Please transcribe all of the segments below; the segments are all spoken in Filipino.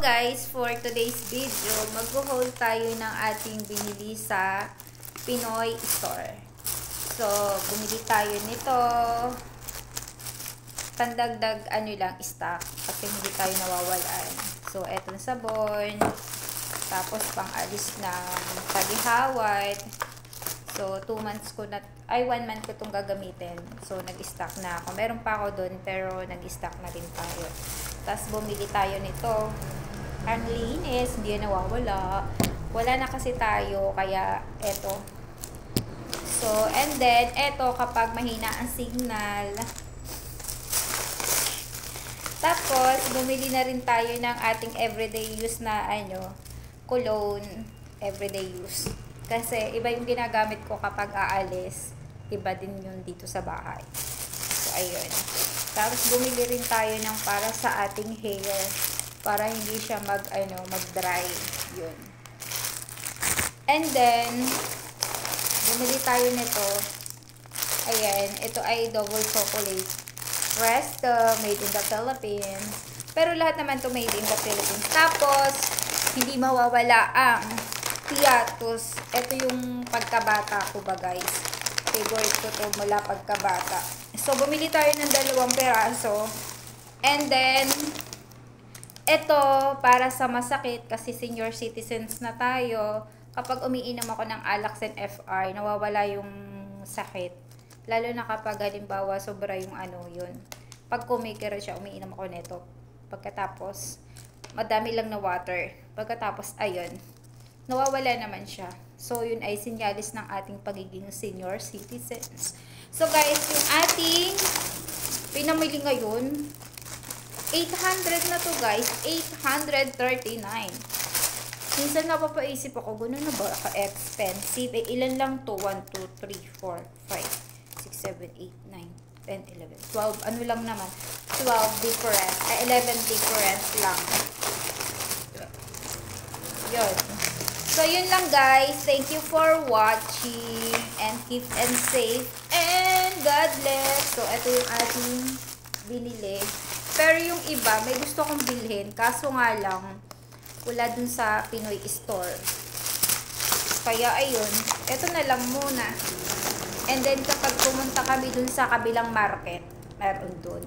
guys, for today's video, mag-haul tayo ng ating binili sa Pinoy Store. So, bumili tayo nito. Pandagdag stock kasi hindi tayo nawawalan. So, eto na sabon. Tapos, pang-alis ng tagihawat. So, 1 month ko itong gagamitin. So, nag-stock na ako. Meron pa ako dun, pero nag-stock na rin tayo. Tapos, bumili tayo nito. Ang linis, hindi yan nawawala. Wala na kasi tayo, kaya eto. So, and then, eto, kapag mahina ang signal. Tapos, bumili na rin tayo ng ating everyday use na, cologne, everyday use. Kasi, iba yung ginagamit ko kapag aalis. Iba din yun dito sa bahay. So, ayun. Tapos, bumili rin tayo ng para sa ating hair. Para hindi siya mag-dry. Yun. And then, bumili tayo nito. Ayan. Ito ay double chocolate. Presto, made in the Philippines. Pero lahat naman to made in the Philippines. Tapos, hindi mawawala ang Piatos. Ito yung pagkabata ko ba, guys. Favorite ko to mula pagkabata. So, bumili tayo ng 2 peraso. And then, ito, para sa masakit, kasi senior citizens na tayo, kapag umiinom ako ng Alaxen FR, nawawala yung sakit. Lalo na kapag halimbawa sobra yung yun. Pag kumikira siya, umiinom ako nito. Pagkatapos, madami lang na water. Pagkatapos, ayun, nawawala naman siya. So, yun ay sinyalis ng ating pagiging senior citizens. So, guys, yung ating pinamili ngayon, 800 na to, guys. 839. Minsan napapaisip ako, gano'n na ba ka-expensive? Ilan lang to? 1, 2, 3, 4, 5. 6, 7, 8, 9, 10, 11, 12. Ano lang naman? 12 difference. 11 difference lang. Yun. So, yun lang guys. Thank you for watching. And keep and safe. And God bless. So, ito yung ating binili. Pero yung iba, may gusto kong bilhin. Kaso nga lang, wala dun sa Pinoy Store. Kaya, ayun. Ito na lang muna. And then, kapag pumunta kami dun sa kabilang market, meron dun.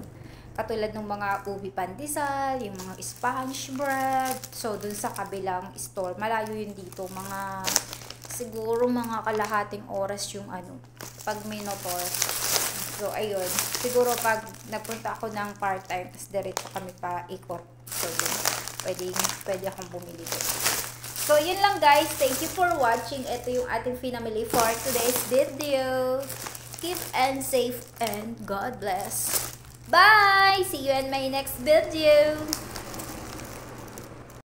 Katulad ng mga ubi pandesal, yung mga Spanish bread. So, dun sa kabilang store, malayo yun dito. Siguro mga kalahating oras yung pag minotor. So, ayun. Siguro pag napunta ako ng part-time, tapos diretso kami pa ikot. So, dun, pwede akong bumili dun. So, yun lang guys. Thank you for watching. Ito yung ating finamili for today's video. Keep and safe and God bless. Bye! See you in my next video.